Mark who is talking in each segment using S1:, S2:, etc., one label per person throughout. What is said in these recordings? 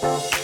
S1: Hilary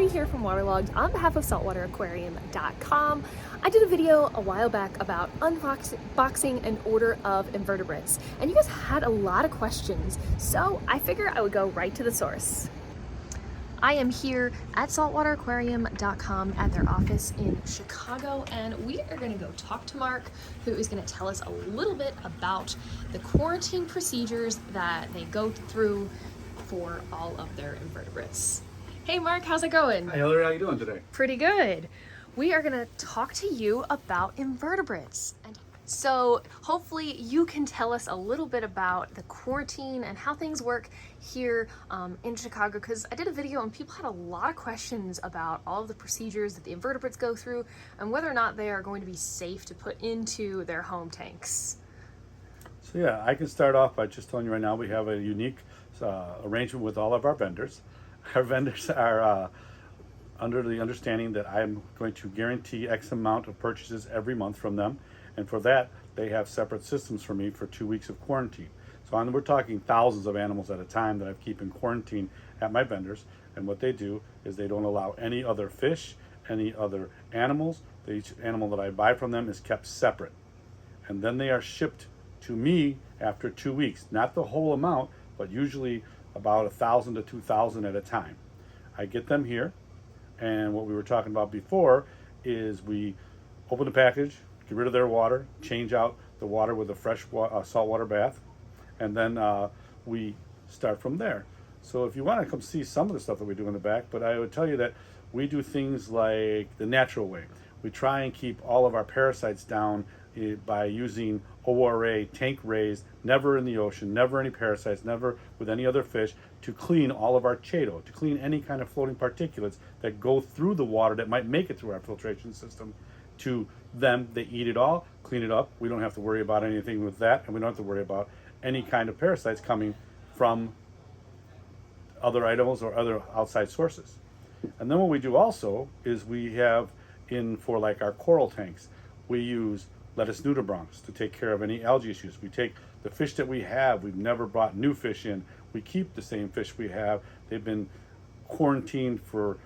S1: here from Waterlogged on behalf of saltwateraquarium.com. I did a video a while back about unboxing an order of invertebrates, and you guys had a lot of questions, so I figured I would go right to the source. I am here at saltwateraquarium.com at their office in Chicago, and we are going to go talk to Mark, who is going to tell us a little bit about the quarantine procedures that they go through for all of their invertebrates. Hey Mark, how's it going?
S2: Hi Hilary, how you doing today?
S1: Pretty good. We are gonna talk to you about invertebrates. And so hopefully you can tell us a little bit about the quarantine and how things work here in Chicago, because I did a video and people had a lot of questions about all of the procedures that the invertebrates go through and whether or not they are going to be safe to put into their home tanks.
S2: So yeah, I can start off by just telling you right now we have a unique arrangement with all of our vendors. Our vendors are under the understanding that I'm going to guarantee X amount of purchases every month from them. And for that, they have separate systems for me for 2 weeks of quarantine. So we're talking thousands of animals at a time that I keep in quarantine at my vendors. And what they do is they don't allow any other fish, any other animals. Each animal that I buy from them is kept separate. And then they are shipped to me after 2 weeks. Not the whole amount, but usually about 1,000 to 2,000 at a time. I get them here, and what we were talking about before is we open the package, get rid of their water, change out the water with a fresh saltwater bath, and then we start from there. So if you want to come see some of the stuff that we do in the back, but I would tell you that we do things like the natural way. We try and keep all of our parasites down by using ORA, tank raised, never in the ocean, never any parasites, never with any other fish, to clean all of our chaeto, to clean any kind of floating particulates that go through the water that might make it through our filtration system. To them, they eat it all, clean it up. We don't have to worry about anything with that, and we don't have to worry about any kind of parasites coming from other items or other outside sources. And then what we do also is we have for like our coral tanks, we use lettuce nudibranchs to take care of any algae issues. We take the fish that we have, we've never brought new fish in. We keep the same fish we have. They've been quarantined for,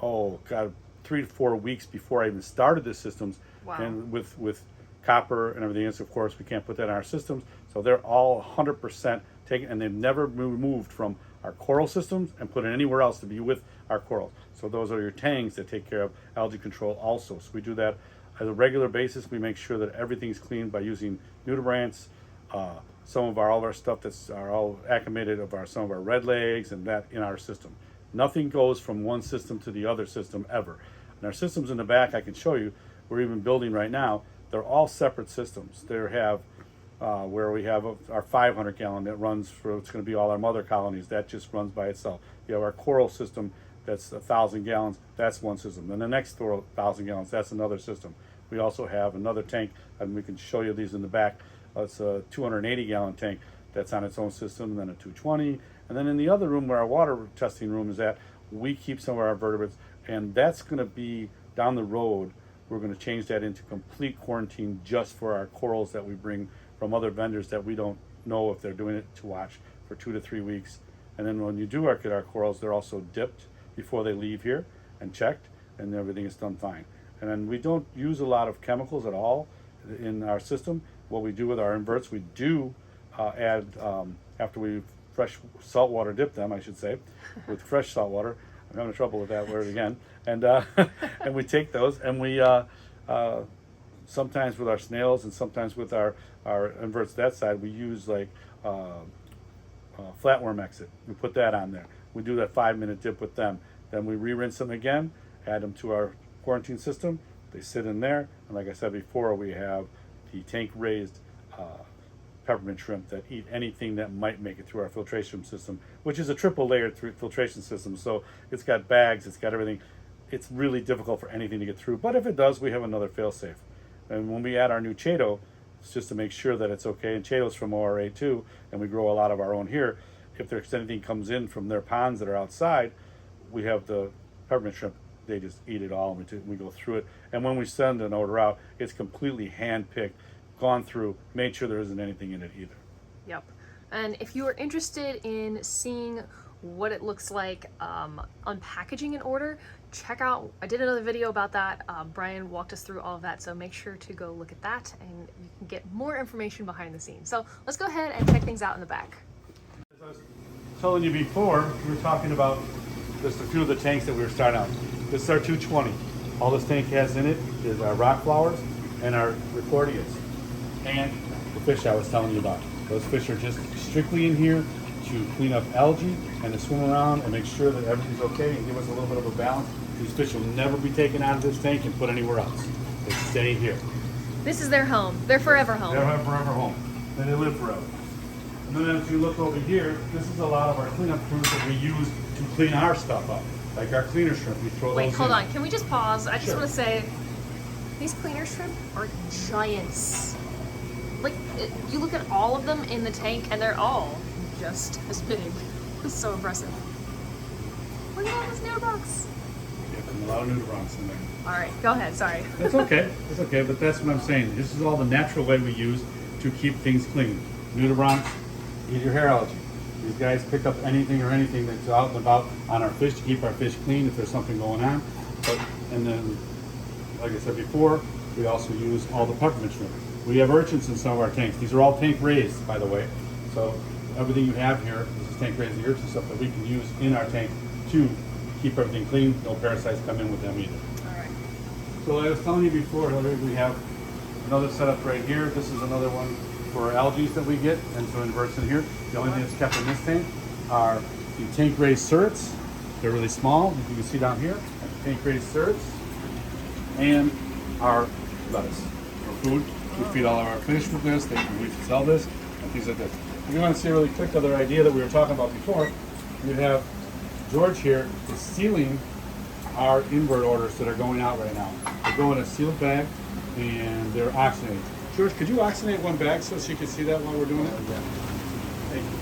S2: 3 to 4 weeks before I even started the systems.
S1: Wow.
S2: And with copper and everything else, of course, we can't put that in our systems. So they're all 100% taken, and they've never moved from our coral systems and put it anywhere else to be with our corals. So those are your tanks that take care of algae control also. So we do that on a regular basis. We make sure that everything's cleaned by using nudibranchs. All of our stuff that's all acclimated of some of our red legs and that in our system. Nothing goes from one system to the other system ever. And our systems in the back, I can show you, we're even building right now. They're all separate systems. They have where we have our 500 gallon that runs for, it's going to be all our mother colonies. That just runs by itself. You have our coral system that's 1,000 gallons. That's one system. Then the next 1,000 gallons, that's another system. We also have another tank, and we can show you these in the back. It's a 280 gallon tank that's on its own system, and then a 220. And then in the other room where our water testing room is at, we keep some of our vertebrates, and that's going to be down the road. We're going to change that into complete quarantine just for our corals that we bring from other vendors that we don't know if they're doing it to watch for 2 to 3 weeks. And then when you do get our corals, they're also dipped before they leave here and checked, and everything is done fine. And then we don't use a lot of chemicals at all in our system. What we do with our inverts, we do add, after we fresh saltwater dip them, I should say, with fresh saltwater. I'm having trouble with that word again. And and we take those, and we sometimes with our snails and sometimes with our inverts that side, we use like flatworm exit. We put that on there. We do that 5-minute dip with them. Then we re-rinse them again, add them to our quarantine system. They sit in there, and like I said before, we have the tank raised peppermint shrimp that eat anything that might make it through our filtration system, which is a triple layered filtration system. So it's got bags, it's got everything. It's really difficult for anything to get through, but if it does, we have another fail-safe. And when we add our new chaeto, it's just to make sure that it's okay. And chaeto's from ORA too, and we grow a lot of our own here. If there's anything comes in from their ponds that are outside, we have the peppermint shrimp they just eat it all, and we go through it. And when we send an order out, it's completely hand-picked, gone through, made sure there isn't anything in it either.
S1: Yep. And if you are interested in seeing what it looks like unpackaging an order, check out, I did another video about that. Brian walked us through all of that, so make sure to go look at that and you can get more information behind the scenes. So let's go ahead and check things out in the back.
S2: As I was telling you before, we were talking about just a few of the tanks that we were starting out. This is our 220. All this tank has in it is our rock flowers and our recordias and the fish I was telling you about. Those fish are just strictly in here to clean up algae and to swim around and make sure that everything's okay and give us a little bit of a balance. These fish will never be taken out of this tank and put anywhere else. They stay here.
S1: This is their home. Their forever home.
S2: They're our forever home. And they live forever. And then if you look over here, this is a lot of our cleanup crews that we use to clean our stuff up. Like our cleaner shrimp, we throw those in.
S1: Wait, hold on. Can we just pause? I just
S2: Sure.
S1: want to say, these cleaner shrimp are giants. Like, you look at all of them in the tank and they're all just as big. This is so impressive. Look at all those nudibranchs.
S2: Yeah, there's a lot of nudibranchs in there.
S1: All right, go ahead. Sorry.
S2: That's okay. That's okay, but that's what I'm saying. This is all the natural way we use to keep things clean. Nudibranchs, eat your hair allergy. These guys pick up anything or anything that's out and about on our fish to keep our fish clean if there's something going on. And then, like I said before, we also use all the peppermint shrimp. We have urchins in some of our tanks. These are all tank raised, by the way. So everything you have here is tank raised urchin stuff that we can use in our tank to keep everything clean. No parasites come in with them either.
S1: All right.
S2: So I was telling you before, Hilary, we have another setup right here. This is another one for algae that we get, and so inverts in here. The only thing that's kept in this tank are the tank raised certs. They're really small, as you can see down here. Tank raised certs and our lettuce for food. We feed all of our fish with this. We sell this and things like this. If you want to see a really quick other idea that we were talking about before, we have George here is sealing our invert orders that are going out right now. They go in a sealed bag and they're oxygenated. George, could you oxygenate one bag so she can see that while we're doing it? Yeah. Thank you.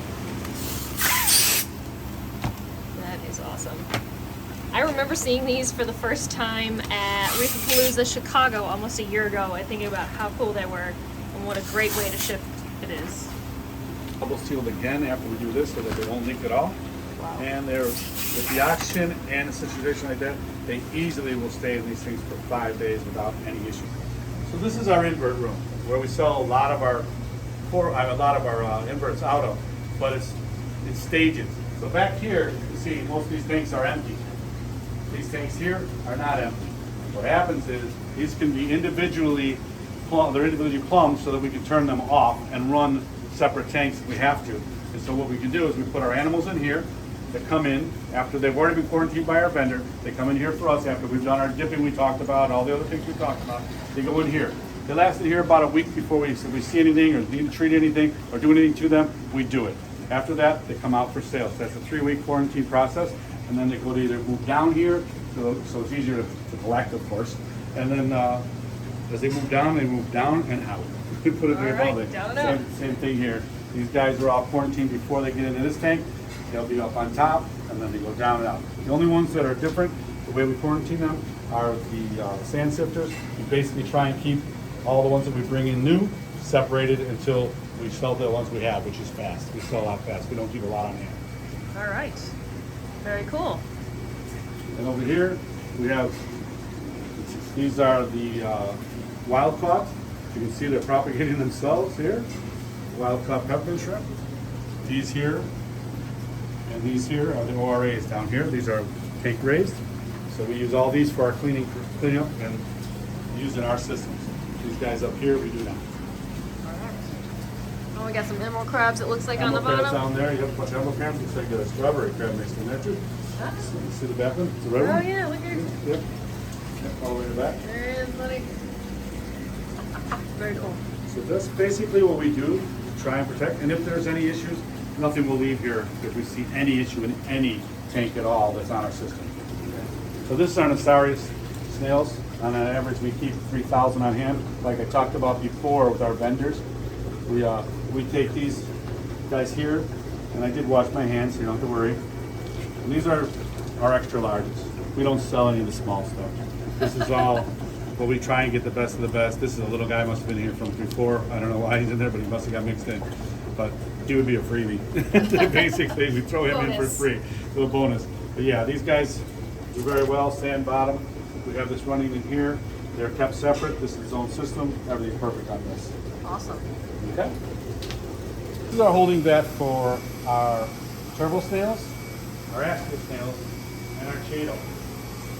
S1: That is awesome. I remember seeing these for the first time at Reefapalooza Chicago almost a year ago and thinking about how cool they were and what a great way to ship it is.
S2: Double sealed again after we do this so that they won't leak at all.
S1: Wow.
S2: And they're with the oxygen and a situation like that, they easily will stay in these things for 5 days without any issue. So this is our invert room where we sell a lot of our inverts out of, but it's stages. So back here, you see most of these tanks are empty. These tanks here are not empty. What happens is these can be individually plumbed so that we can turn them off and run separate tanks if we have to. And so what we can do is we put our animals in here that come in after they've already been quarantined by our vendor. They come in here for us after we've done our dipping we talked about, all the other things we talked about. They go in here. They last in here about a week before we see anything or need to treat anything or do anything to them, we do it. After that, they come out for sale. So that's a 3-week quarantine process. And then they go to either move down here, so it's easier to collect, of course. And then as they move down and out. We put it there all day. Same thing here. These guys are all quarantined before they get into this tank. They'll be up on top, and then they go down and out. The only ones that are different, the way we quarantine them, are the sand sifters. We basically try and keep all the ones that we bring in new separated until we sell the ones we have, which is fast. We sell a lot fast. We don't keep a lot on hand.
S1: All right. Very cool.
S2: And over here, we have, these are the wild caught. You can see they're propagating themselves here. Wild caught peppermint shrimp. These here and these here are the ORAs down here. These are tank raised. So we use all these for our cleanup and use in our systems. These guys up here, we do not.
S1: Oh, we got some emerald crabs, it looks like, on the
S2: Emerald crabs
S1: bottom.
S2: down there. You have a bunch of emerald crabs. Looks like you got a strawberry crab mixed in there too.
S1: Ah.
S2: See the back one? It's the red one?
S1: Oh yeah, look here.
S2: Yep. All the way to the back.
S1: There it is, buddy. Very cool.
S2: So that's basically what we do to try and protect. And if there's any issues, nothing will leave here if we see any issue in any tank at all that's on our system. So this is our Nastarius snails. On an average, we keep 3,000 on hand. Like I talked about before with our vendors, we take these guys here, and I did wash my hands, so you don't have to worry. And these are our extra larges. We don't sell any of the small stuff. This is all what we try and get the best of the best. This is a little guy, must have been here from before. I don't know why he's in there, but he must have got mixed in. But he would be a freebie. Basically, we throw him in for free. A little bonus. But yeah, these guys do very well. Sand bottom. We have this running in here. They're kept separate. This is its own system. Everything's perfect on this.
S1: Awesome.
S2: Okay. This is our holding vat for our turbo snails, our Aspen snails, and our chaeto.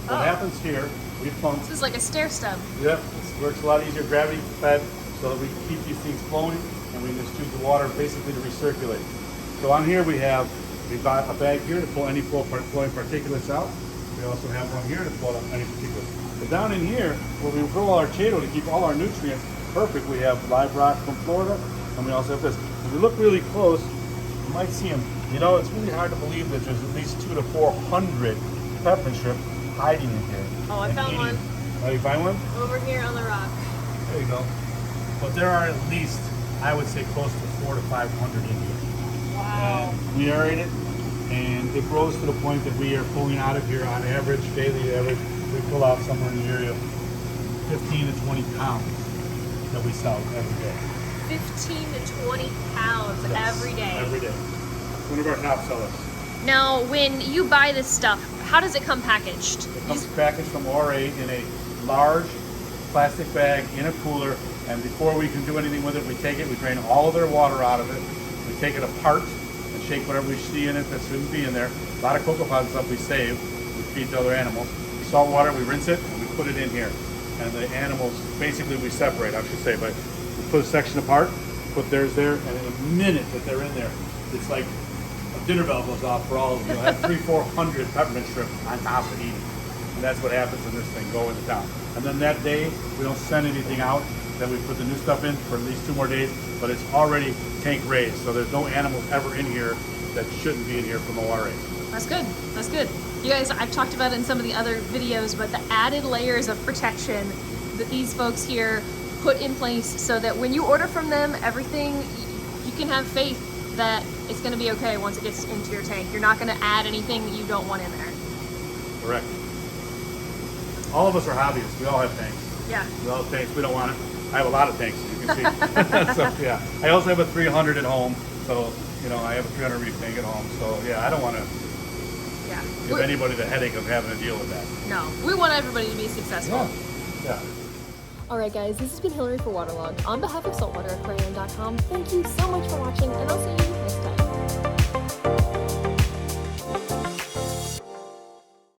S2: What happens here, we pump.
S1: This is like a stair step.
S2: Yep, this works a lot easier, gravity fed, so that we can keep these things flowing, and we just use the water basically to recirculate. So on here we got a bag here to pull any flowing particulates out. We also have one here to pull out any particulates. But down in here, where we grow our chaeto to keep all our nutrients perfect, we have live rock from Florida, and we also have this. If we look really close, you might see them. You know, it's really hard to believe that there's at least 200 to 400 peppermint shrimp hiding in here.
S1: Oh, I found one.
S2: Oh, you find one?
S1: Over here on the rock.
S2: There you go. But there are at least, I would say, close to 400 to 500 in here.
S1: Wow.
S2: And we aerate it, and it grows to the point that we are pulling out of here on average, daily average, we pull out somewhere in the area of 15 to 20 pounds that we sell every day.
S1: 15 to 20 pounds every day.
S2: Every day. One of our top sellers.
S1: Now, when you buy this stuff, how does it come packaged?
S2: It comes packaged from ORA in a large plastic bag in a cooler, and before we can do anything with it, we take it, we drain all of their water out of it, we take it apart and shake whatever we see in it that shouldn't be in there. A lot of cocoa pods and stuff we save, we feed to other animals. Salt water, we rinse it, and we put it in here. And the animals, basically we separate, I should say, but we put a section apart, put theirs there, and in a minute that they're in there, it's like a dinner bell goes off for all of them. You'll have 300-400 peppermint shrimp on top of eating. And that's what happens when this thing goes into town. And then that day, we don't send anything out, then we put the new stuff in for at least 2 more days, but it's already tank raised, so there's no animals ever in here that shouldn't be in here from ORA.
S1: That's good. That's good. You guys, I've talked about it in some of the other videos, but the added layers of protection that these folks here put in place so that when you order from them, everything, you can have faith that it's going to be okay once it gets into your tank. You're not going to add anything that you don't want in there.
S2: Correct. All of us are hobbyists. We all have tanks.
S1: Yeah.
S2: We all have tanks. We don't want it. I have a lot of tanks, as you can see. So, yeah. I also have a 300 at home. So, you know, I have a 300 reef tank at home. So, yeah, I don't want to give anybody the headache of having to deal with that.
S1: No. We want everybody to be successful.
S2: Yeah.
S1: Alright guys, this has been Hilary for Waterlogged. On behalf of saltwateraquarium.com, thank you so much for watching, and I'll see you next time.